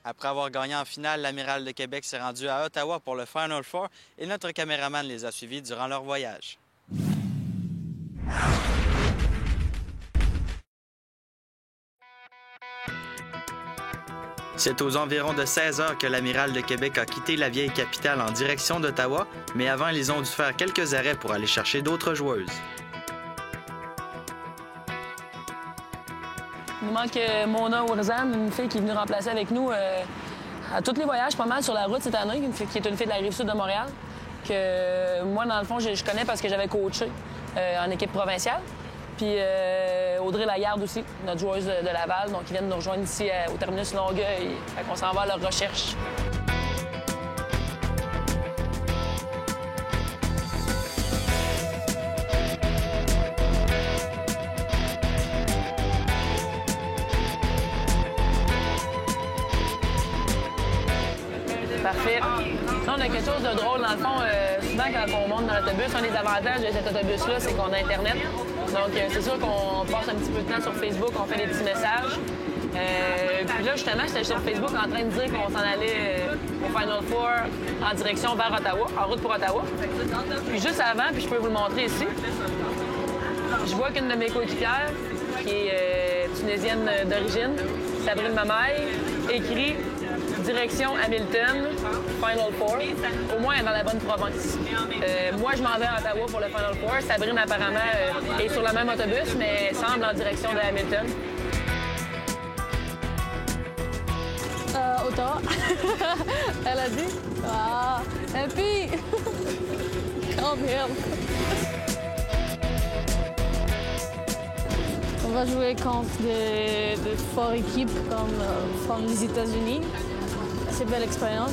Après avoir gagné en finale, l'Amiral de Québec s'est rendu à Ottawa pour le Final Four et notre caméraman les a suivis durant leur voyage. C'est aux environs de 16 heures que l'Amiral de Québec a quitté la vieille capitale en direction d'Ottawa, mais avant, ils ont dû faire quelques arrêts pour aller chercher d'autres joueuses. Il nous manque Mona Ourzan, une fille qui est venue remplacer avec nous à tous les voyages, pas mal sur la route cette année, qui est une fille de la Rive-Sud de Montréal, que moi, dans le fond, je connais parce que j'avais coaché en équipe provinciale. Puis Audrey Lagarde aussi, notre joueuse de Laval, donc ils viennent nous rejoindre ici au terminus Longueuil. Fait qu'on s'en va à leur recherche. Parfait. Là, on a quelque chose de drôle, dans le fond. Souvent, quand on monte dans l'autobus, un des avantages de cet autobus-là, c'est qu'on a Internet. Donc, c'est sûr qu'on passe un petit peu de temps sur Facebook, on fait des petits messages. Puis là, justement, j'étais sur Facebook en train de dire qu'on s'en allait au Final Four en direction vers Ottawa, en route pour Ottawa. Puis juste avant, puis je peux vous le montrer ici, je vois qu'une de mes coéquipières, qui est tunisienne d'origine, Sabrine Mamaï, écrit direction Hamilton, Final Four. Au moins, elle est dans la bonne province. Moi, je m'en vais à Ottawa pour le Final Four. Sabrine, apparemment, est sur le même autobus, mais semble en direction de Hamilton. Ottawa. Elle a dit. Ah, et puis... Oh merde. On va jouer contre de fortes équipes comme les États-Unis. C'est une belle expérience.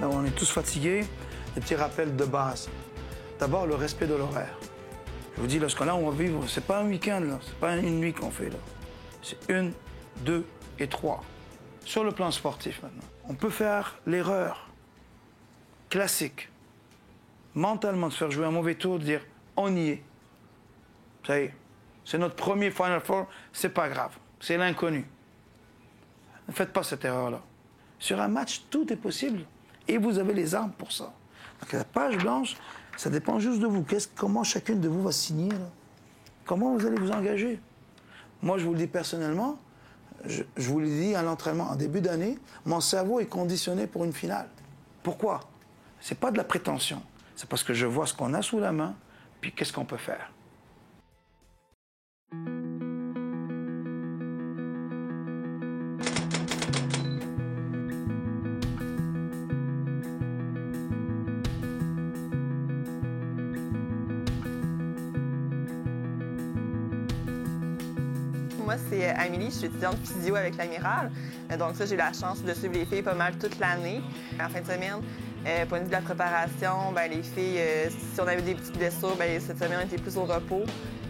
On est tous fatigués. Des petits rappels de base. D'abord, le respect de l'horaire. Je vous dis, lorsqu'on on va vivre, c'est pas un week-end, là. C'est pas une nuit qu'on fait, là. C'est 1, 2 et 3. Sur le plan sportif, maintenant, on peut faire l'erreur classique, mentalement, de faire jouer un mauvais tour, de dire on y est. Ça y est, c'est notre premier Final Four, c'est pas grave, c'est l'inconnu. Ne faites pas cette erreur-là. Sur un match, tout est possible et vous avez les armes pour ça. Donc la page blanche, ça dépend juste de vous. Comment chacune de vous va signer, là? Comment vous allez vous engager? Moi, je vous le dis personnellement, je vous l'ai dit à l'entraînement, en début d'année, mon cerveau est conditionné pour une finale. Pourquoi? C'est pas de la prétention. C'est parce que je vois ce qu'on a sous la main, puis qu'est-ce qu'on peut faire. Moi, c'est Amélie, je suis étudiante physio avec l'Amiral. Donc ça, j'ai eu la chance de suivre les filles pas mal toute l'année. En fin de semaine, point de vue de la préparation, bien, les filles, si on avait des petites blessures, bien, cette semaine, on était plus au repos.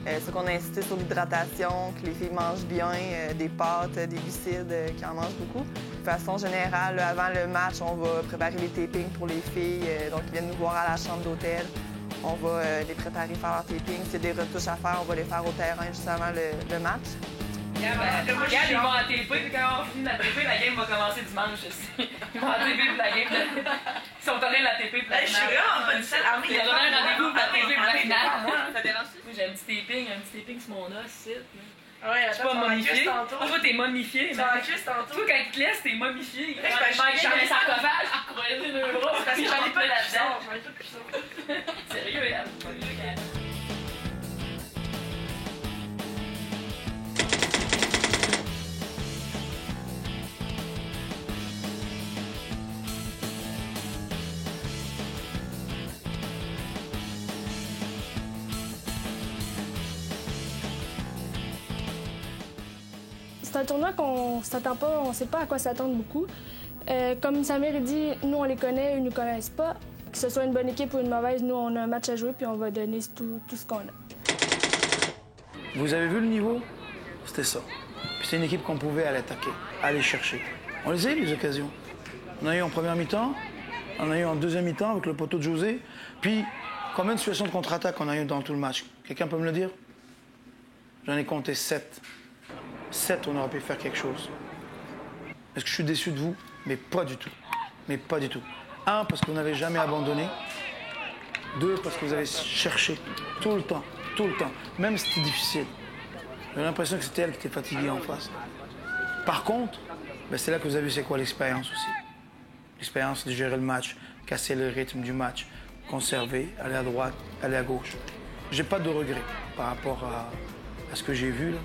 C'est qu'on a insisté sur l'hydratation, que les filles mangent bien, des pâtes, des glucides, qu'ils en mangent beaucoup. De façon générale, avant le match, on va préparer les tapings pour les filles. Donc, ils viennent nous voir à la chambre d'hôtel. On va les préparer, faire leur taping. S'il y a des retouches à faire, on va les faire au terrain juste avant le match. Regarde, ils vont à TP, puis quand on finit la TP, la game va commencer dimanche aussi. Ils vont à TP, puis la game. Ils sont en train de la TP, puis la finale. Je suis vraiment pas une seule. Il y a un rendez-vous pour la TP, puis la finale. Ça dérange? J'ai un petit taping sur mon os, ici. Ouais, je suis pas momifié. Toi, t'es momifié. Tu vas en cuisse tantôt. Toi, quand ils te laissent, t'es momifié. J'en ai sarcophage, croisé deux bras. Parce que j'en ai pas là-dedans. J'en ai pas de cuisson. Sérieux, Yann? C'est un tournoi qu'on s'attend pas, on sait pas à quoi s'attendre beaucoup. Comme Samir dit, nous on les connaît, ils nous connaissent pas. Que ce soit une bonne équipe ou une mauvaise, nous on a un match à jouer puis on va donner tout ce qu'on a. Vous avez vu le niveau? C'était ça. Puis c'est une équipe qu'on pouvait aller attaquer, aller chercher. On les a eu, les occasions. On a eu en première mi-temps, on a eu en deuxième mi-temps avec le poteau de José. Puis, combien de situations de contre-attaque on a eu dans tout le match? Quelqu'un peut me le dire? J'en ai compté 7. 7, on aurait pu faire quelque chose. Est-ce que je suis déçu de vous? Mais pas du tout. Mais pas du tout. 1, parce que vous n'avez jamais abandonné. 2, parce que vous avez cherché tout le temps. Tout le temps. Même si c'était difficile. J'ai l'impression que c'était elle qui était fatiguée en face. Par contre, ben c'est là que vous avez vu c'est quoi l'expérience aussi. L'expérience de gérer le match, casser le rythme du match, conserver, aller à droite, aller à gauche. J'ai pas de regrets par rapport à ce que j'ai vu là.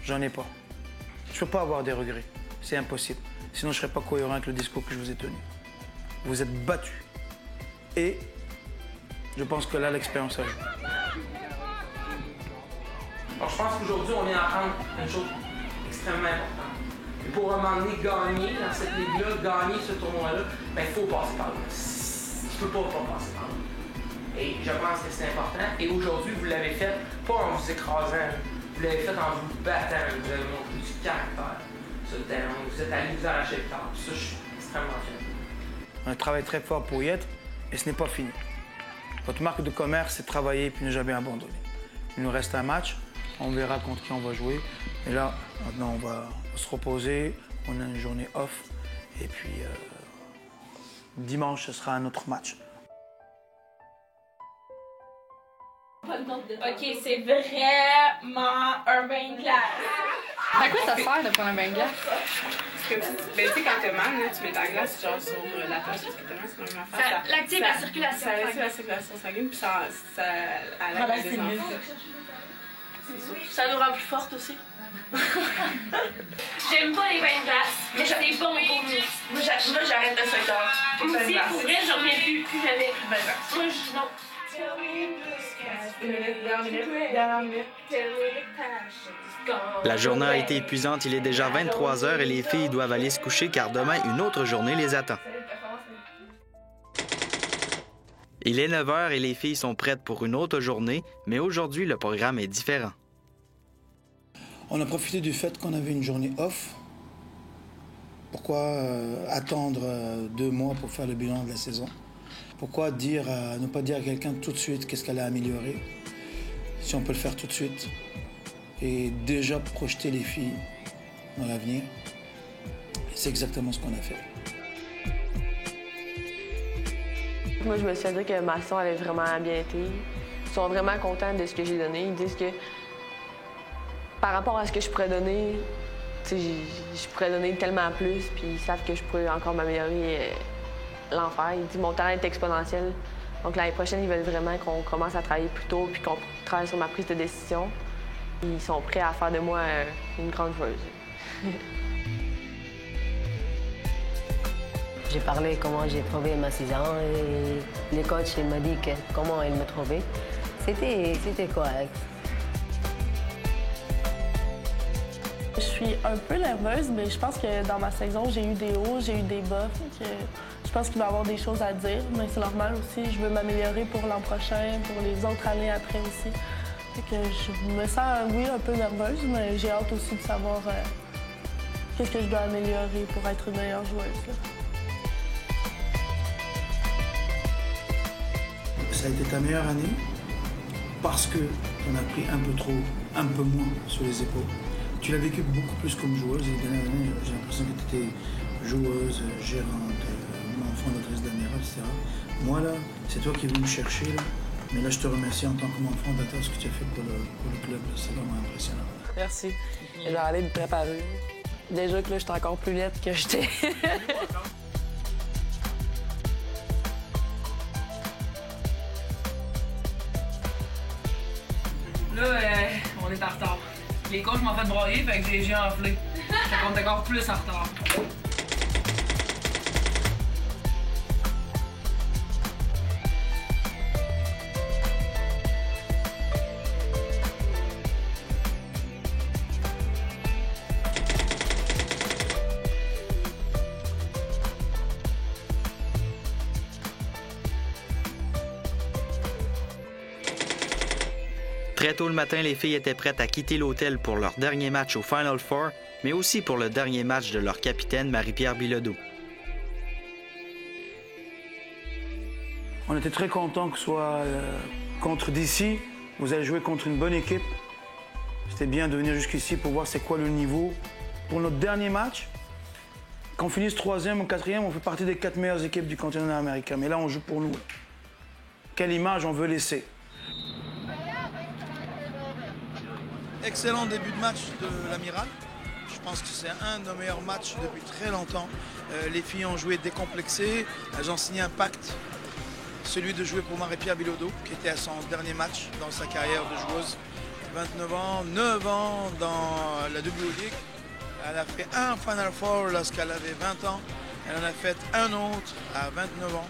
J'en ai pas. Je peux pas avoir des regrets. C'est impossible. Sinon, je serais pas cohérent avec le discours que je vous ai tenu. Vous êtes battus. Et je pense que là, l'expérience a joué. Alors, je pense qu'aujourd'hui, on vient apprendre une chose extrêmement importante. Et pour un moment donné gagner dans cette ligue-là, gagner ce tournoi-là, il faut passer par là. Tu peux pas passer par là. Et je pense que c'est important. Et aujourd'hui, vous l'avez fait pas en vous écrasant, vous l'avez fait en vous battant. Vous avez montré du caractère sur le terrain. Vous êtes allé vous arracher le temps. Ça, je suis extrêmement fier. On travaille très fort pour y être et ce n'est pas fini. Votre marque de commerce, c'est travailler et ne jamais abandonner. Il nous reste un match. On verra contre qui on va jouer. Et là, maintenant, on va se reposer. On a une journée off. Et puis, dimanche, ce sera un autre match. OK, c'est vraiment un bain de glace. À quoi ça sert de prendre un bain de glace? Ben, tu sais, quand t'as mal, là, tu mets de la glace genre sur la poche, parce que t'as mal, c'est la même affaire. Ça active la circulation. Ça active la circulation sanguine, puis ça allège les enfants. Ça nous rend plus fortes aussi. J'aime pas les bains de glace, mais c'est bon pour nous. Moi, j'arrête de 5 heures. Moi aussi, pour vrai, j'en reviens plus jamais. Moi, non. La journée a été épuisante. Il est déjà 23 heures et les filles doivent aller se coucher car demain, une autre journée les attend. Il est 9 heures et les filles sont prêtes pour une autre journée, mais aujourd'hui, le programme est différent. On a profité du fait qu'on avait une journée off. Pourquoi attendre 2 mois pour faire le bilan de la saison? Pourquoi ne pas dire à quelqu'un tout de suite qu'est-ce qu'elle a amélioré, si on peut le faire tout de suite, et déjà projeter les filles dans l'avenir. C'est exactement ce qu'on a fait. Moi, je me suis dit que ma saison avait vraiment bien été. Ils sont vraiment contents de ce que j'ai donné. Ils disent que par rapport à ce que je pourrais donner, je pourrais donner tellement plus, puis ils savent que je pourrais encore m'améliorer l'enfer. Ils disent que mon talent est exponentiel. Donc l'année prochaine, ils veulent vraiment qu'on commence à travailler plus tôt, puis qu'on travaille sur ma prise de décision. Ils sont prêts à faire de moi une grande joueuse. J'ai parlé comment j'ai trouvé ma saison et le coach m'a dit comment il m'a trouvé. C'était correct. Je suis un peu nerveuse, mais je pense que dans ma saison, j'ai eu des hauts, j'ai eu des bas. Je pense qu'il va y avoir des choses à dire, mais c'est normal aussi. Je veux m'améliorer pour l'an prochain, pour les autres années après aussi. Fait que je me sens, oui, un peu nerveuse, mais j'ai hâte aussi de savoir qu'est-ce que je dois améliorer pour être une meilleure joueuse. Là. Ça a été ta meilleure année parce que on a pris un peu moins sur les épaules. Tu l'as vécu beaucoup plus comme joueuse. Les dernières années, j'ai l'impression que tu étais joueuse, gérante, enfant d'adresse d'amiral, etc. Moi, là, c'est toi qui es venu me chercher. Là. Mais là, je te remercie en tant que membre fondateur de ce que tu as fait pour le club. C'est vraiment impressionnant. Merci. Je vais aller me préparer. Déjà que là, j'étais encore plus laide que j'étais. Là, on est en retard. Les coachs m'ont fait broyer, fait que j'ai enflé. Fait qu'on est encore plus en retard. Très tôt le matin, les filles étaient prêtes à quitter l'hôtel pour leur dernier match au Final Four, mais aussi pour le dernier match de leur capitaine, Marie-Pierre Bilodeau. On était très contents que ce soit contre DC. Vous allez jouer contre une bonne équipe. C'était bien de venir jusqu'ici pour voir c'est quoi le niveau. Pour notre dernier match, qu'on finisse 3e ou 4e, on fait partie des 4 meilleures équipes du continent américain. Mais là, on joue pour nous. Quelle image on veut laisser? Excellent début de match de l'Amiral. Je pense que c'est un de nos meilleurs matchs depuis très longtemps. Les filles ont joué décomplexées. Elles ont signé un pacte. Celui de jouer pour Marie-Pierre Bilodeau, qui était à son dernier match dans sa carrière de joueuse. 29 ans, 9 ans dans la WLeague. Elle a fait un Final Four lorsqu'elle avait 20 ans. Elle en a fait un autre à 29 ans.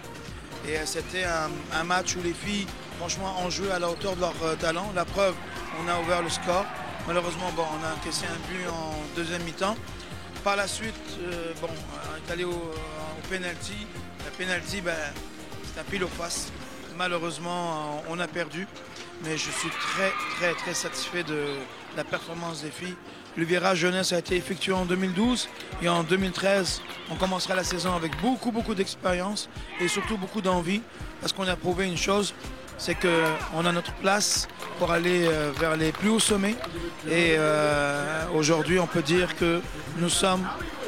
Et c'était un match où les filles, franchement, ont joué à la hauteur de leur talent. La preuve, on a ouvert le score. Malheureusement, bon, on a encaissé un but en deuxième mi-temps. Par la suite, on est allé au penalty. La penalty, c'est un pile aux faces. Malheureusement, on a perdu. Mais je suis très satisfait de la performance des filles. Le virage jeunesse a été effectué en 2012 et en 2013, on commencera la saison avec beaucoup d'expérience et surtout beaucoup d'envie parce qu'on a prouvé une chose, c'est qu'on a notre place pour aller vers les plus hauts sommets et aujourd'hui on peut dire que nous sommes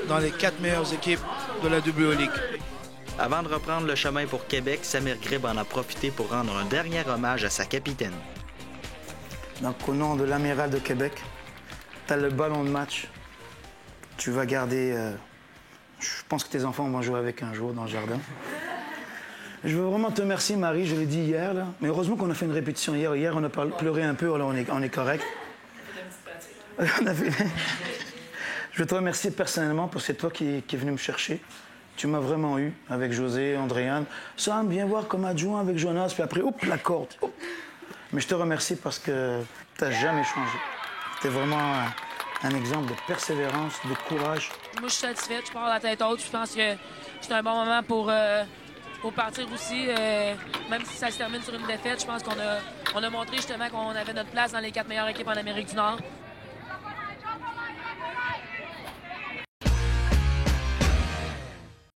dans les 4 meilleures équipes de la WLeague. Avant de reprendre le chemin pour Québec, Samir Grib en a profité pour rendre un dernier hommage à sa capitaine. Donc au nom de l'Amiral de Québec, tu as le ballon de match. Tu vas garder... je pense que tes enfants vont jouer avec un jour dans le jardin. Je veux vraiment te remercier, Marie. Je l'ai dit hier, là. Mais heureusement qu'on a fait une répétition hier. Hier, on a pleuré un peu, alors on est correct. Je veux te remercier personnellement parce que c'est toi qui es venu me chercher. Tu m'as vraiment eu avec José, Andréane. Sam, viens voir comme adjoint avec Jonas. Puis après, hop, la corde. Hop. Mais je te remercie parce que tu n'as jamais changé. C'était vraiment un exemple de persévérance, de courage. Moi, je suis satisfaite. Je pars la tête haute. Je pense que c'est un bon moment pour partir aussi. Même si ça se termine sur une défaite, je pense qu'on a montré justement qu'on avait notre place dans les 4 meilleures équipes en Amérique du Nord.